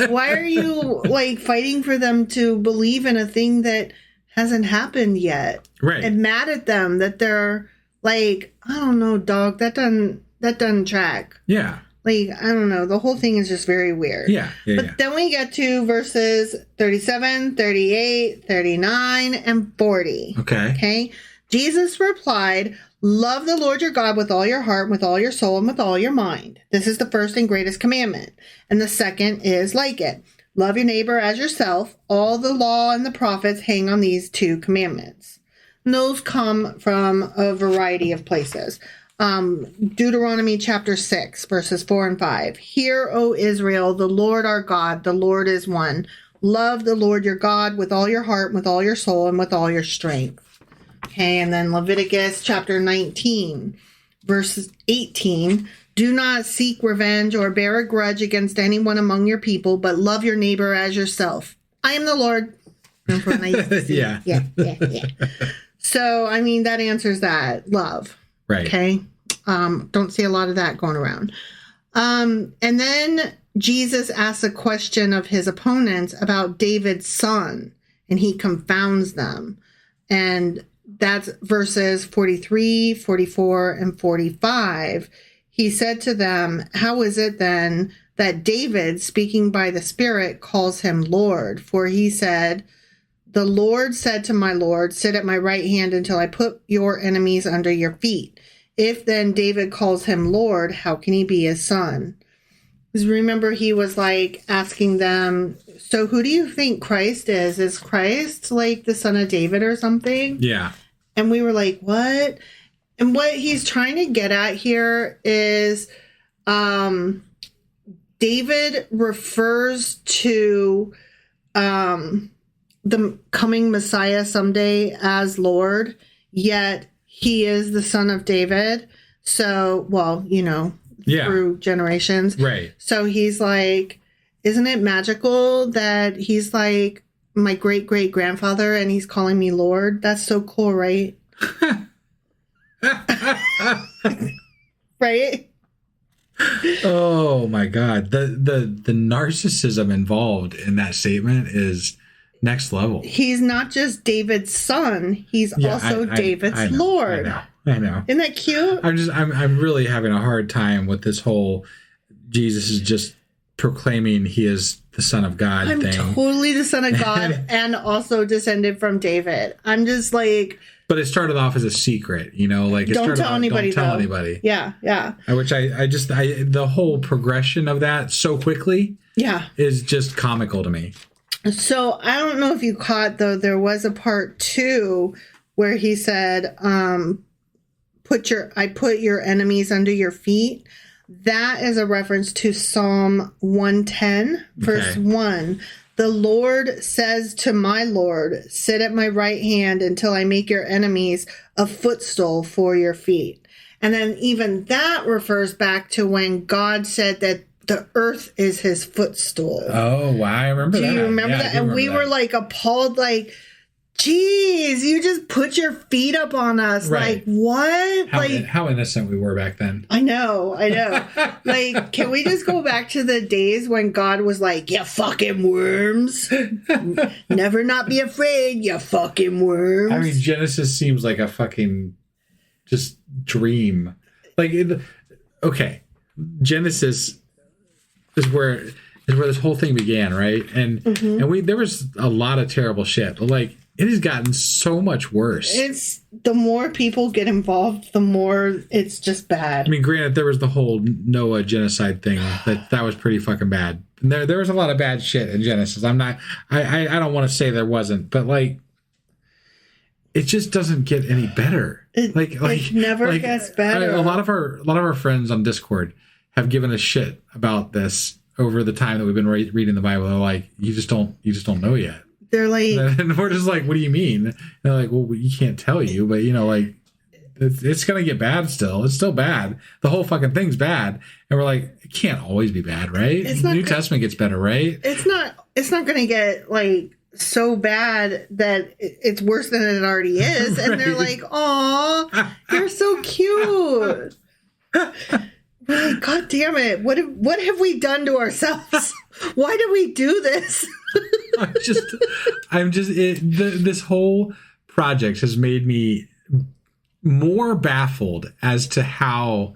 Why are you like fighting for them to believe in a thing that hasn't happened yet? Right. And mad at them that they're like, I don't know, dog, that doesn't track. Yeah. Like, I don't know. The whole thing is just very weird. Yeah. But then we get to verses 37, 38, 39, and 40. Okay. Jesus replied, love the Lord your God with all your heart, with all your soul, and with all your mind. This is the first and greatest commandment. And the second is like it. Love your neighbor as yourself. All the law and the prophets hang on these two commandments. And those come from a variety of places. Deuteronomy chapter 6, verses 4 and 5. Hear, O Israel, the Lord our God, the Lord is one. Love the Lord your God with all your heart, with all your soul, and with all your strength. Okay, and then Leviticus chapter 19, verses 18. Do not seek revenge or bear a grudge against anyone among your people, but love your neighbor as yourself. I am the Lord. Yeah. So, I mean, that answers that. Love. Right. Okay. Don't see a lot of that going around. And then Jesus asks a question of his opponents about David's son, and he confounds them. And that's verses 43, 44, and 45. He said to them, how is it then that David, speaking by the Spirit, calls him Lord? For he said, the Lord said to my Lord, sit at my right hand until I put your enemies under your feet. If then David calls him Lord, how can he be his son? Because remember, he was like asking them, so who do you think Christ is? Is Christ like the son of David or something? Yeah. And we were like, what? And what he's trying to get at here is David refers to the coming Messiah someday as Lord, yet he is the son of David. So, well, through generations. Right. So he's like, isn't it magical that he's like my great great grandfather and he's calling me Lord? That's so cool, right? Right? Oh my God. The narcissism involved in that statement is next level. He's not just David's son, he's also David's Lord. I know. Isn't that cute? I'm really having a hard time with this whole Jesus is just proclaiming he is the son of God thing. I'm totally the son of God and also descended from David. I'm just like, but it started off as a secret, like don't tell anybody. Don't tell anybody. Yeah. Which I the whole progression of that so quickly, is just comical to me. So I don't know if you caught, though, there was a part 2 where he said, I put your enemies under your feet. That is a reference to Psalm 110, verse 1. The Lord says to my Lord, sit at my right hand until I make your enemies a footstool for your feet. And then even that refers back to when God said that the earth is his footstool. Oh, wow. I remember that. Do you remember that? And we were like appalled, like, geez, you just put your feet up on us. Right. Like, what? How innocent we were back then. I know. Like, can we just go back to the days when God was like, you fucking worms. Never not be afraid, you fucking worms. I mean, Genesis seems like a fucking just dream. Like, okay, Genesis is where this whole thing began, right? And and there was a lot of terrible shit, but like it has gotten so much worse. It's the more people get involved, the more it's just bad. I mean, granted, there was the whole Noah genocide thing. That was pretty fucking bad. There was a lot of bad shit in Genesis. I don't want to say there wasn't, but like, it just doesn't get any better. It never gets better. A lot of our friends on Discord have given us shit about this over the time that we've been reading the Bible. They're like, you just don't know yet. They're like, and we're just like, what do you mean? And they're like, well, we can't tell you, but like, it's gonna get bad still. It's still bad. The whole fucking thing's bad, and we're like, it can't always be bad, right? The New Testament gets better, right? It's not gonna get like so bad that it's worse than it already is. And they're like, "Aw, you're so cute." We're like, God damn it! What have we done to ourselves? Why do we do this? This whole project has made me more baffled as to how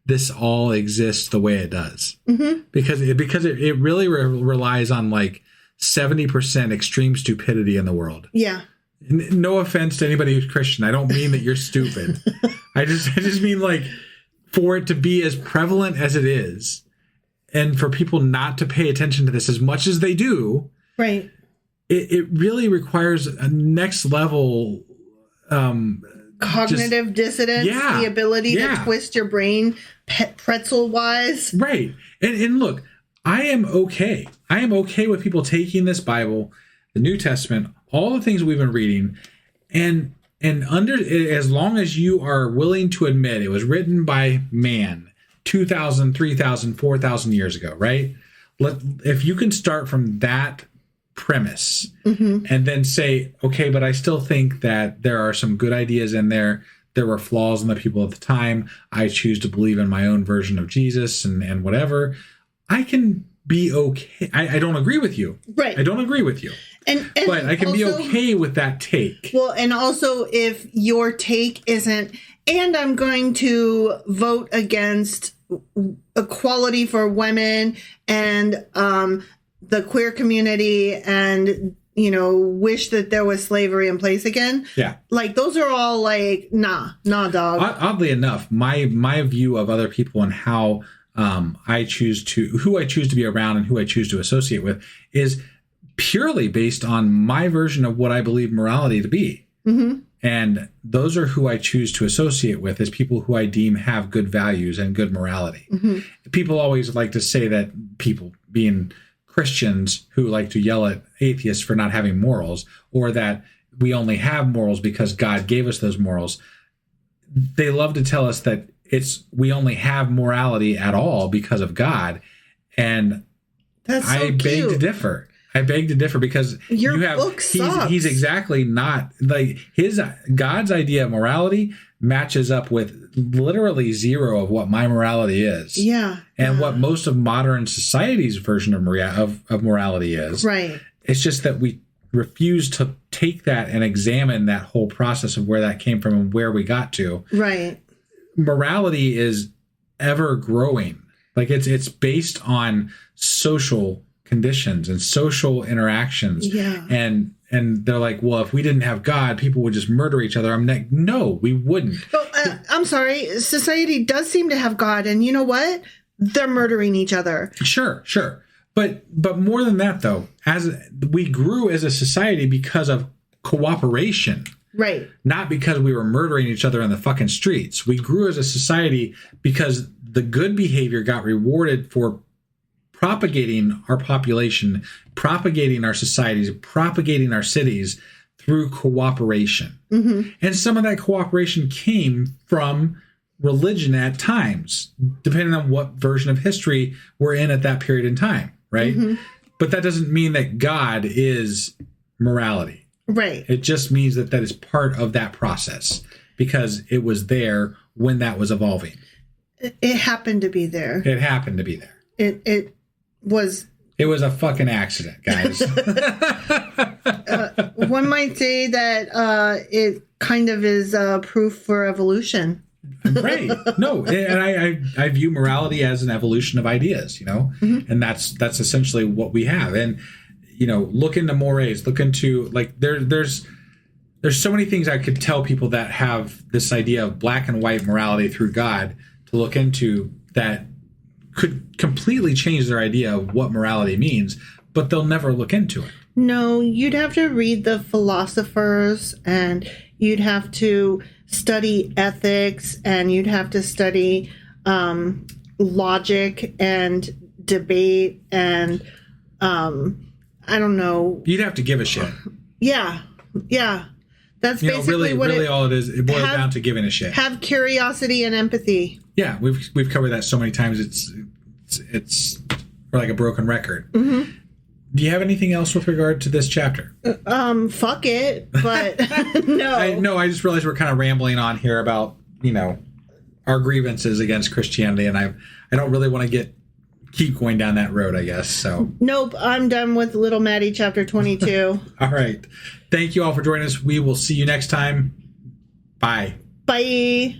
this all exists the way it does. Mm-hmm. Because it really relies on like 70% extreme stupidity in the world. Yeah. No offense to anybody who's Christian. I don't mean that you're stupid. I just mean like, for it to be as prevalent as it is, and for people not to pay attention to this as much as they do, right? It really requires a next level cognitive dissonance, the ability to twist your brain pretzel wise, right? And look, I am okay with people taking this Bible, the New Testament, all the things we've been reading, and as long as you are willing to admit it was written by man 2,000, 3,000, 4,000 years ago, right? If you can start from that premise and then say, okay, but I still think that there are some good ideas in there. There were flaws in the people at the time. I choose to believe in my own version of Jesus and whatever. I can be okay. I don't agree with you. Right. I don't agree with you. But I can be okay with that take. Well, and also if your take isn't, and I'm going to vote against equality for women and the queer community and, wish that there was slavery in place again. Yeah. Like, those are all like, nah, dog. Oddly enough, my view of other people and how who I choose to be around and who I choose to associate with is purely based on my version of what I believe morality to be. Mm-hmm. And those are who I choose to associate with as people who I deem have good values and good morality. Mm-hmm. People always like to say that people being Christians who like to yell at atheists for not having morals, or that we only have morals because God gave us those morals. They love to tell us that we only have morality at all because of God. And that's so I beg to differ. Because book sucks. He's exactly not like God's idea of morality matches up with literally zero of what my morality is. Yeah. And what most of modern society's version of morality is. Right. It's just that we refuse to take that and examine that whole process of where that came from and where we got to. Right. Morality is ever growing. Like it's based on social conditions and social interactions. Yeah. And they're like, well, if we didn't have God, people would just murder each other. I'm like, no, we wouldn't. I'm sorry. Society does seem to have God, and you know what? They're murdering each other. Sure. But more than that, though, as we grew as a society because of cooperation. Right. Not because we were murdering each other in the fucking streets. We grew as a society because the good behavior got rewarded for propagating our population, propagating our societies, propagating our cities through cooperation. Mm-hmm. And some of that cooperation came from religion at times, depending on what version of history we're in at that period in time, right? Mm-hmm. But that doesn't mean that God is morality. Right. It just means that is part of that process because it was there when that was evolving. It happened to be there. It happened to be there. It was a fucking accident, guys. One might say that it kind of is proof for evolution. Right. No, and I view morality as an evolution of ideas, mm-hmm. and that's essentially what we have. And look into mores, look into like there's there's so many things I could tell people that have this idea of black and white morality through God to look into that could completely change their idea of what morality means, but they'll never look into it. No, you'd have to read the philosophers, and you'd have to study ethics, and you'd have to study logic and debate, and I don't know. You'd have to give a shit. Yeah. That's basically really all it is. It boils down to giving a shit. Have curiosity and empathy. Yeah, we've covered that so many times. It's like a broken record. Mm-hmm. Do you have anything else with regard to this chapter? Fuck it, but no. I just realized we're kind of rambling on here about, our grievances against Christianity, and I don't really want to keep going down that road, I guess. So nope, I'm done with Little Maddie chapter 22. All right. Thank you all for joining us. We will see you next time. Bye. Bye.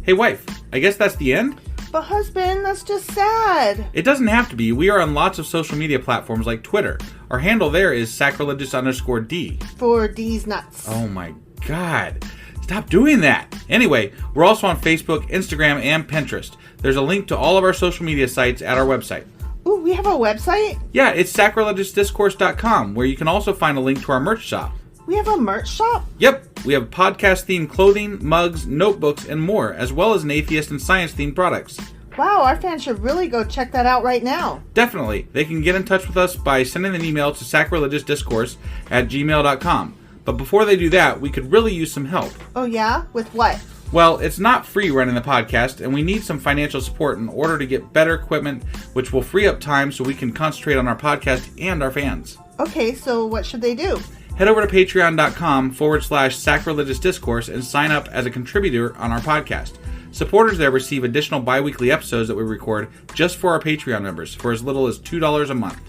Hey, wife, I guess that's the end? But husband, that's just sad. It doesn't have to be. We are on lots of social media platforms like Twitter. Our handle there is sacrilegious_D. For D's nuts. Oh my God. Stop doing that. Anyway, we're also on Facebook, Instagram, and Pinterest. There's a link to all of our social media sites at our website. Ooh, we have a website? Yeah, it's sacrilegiousdiscourse.com, where you can also find a link to our merch shop. We have a merch shop? Yep, we have podcast-themed clothing, mugs, notebooks, and more, as well as an atheist and science-themed products. Wow, our fans should really go check that out right now. Definitely. They can get in touch with us by sending an email to sacrilegiousdiscourse@gmail.com. But before they do that, we could really use some help. Oh yeah? With what? Well, it's not free running the podcast, and we need some financial support in order to get better equipment, which will free up time so we can concentrate on our podcast and our fans. Okay, so what should they do? Head over to patreon.com/sacrilegiousdiscourse and sign up as a contributor on our podcast. Supporters there receive additional bi-weekly episodes that we record just for our Patreon members for as little as $2 a month.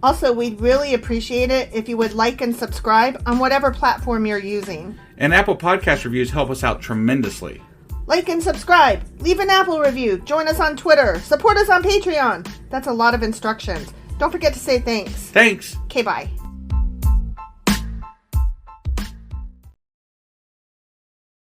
Also, we'd really appreciate it if you would like and subscribe on whatever platform you're using. And Apple Podcast reviews help us out tremendously. Like and subscribe. Leave an Apple review. Join us on Twitter. Support us on Patreon. That's a lot of instructions. Don't forget to say thanks. Thanks. Okay, bye.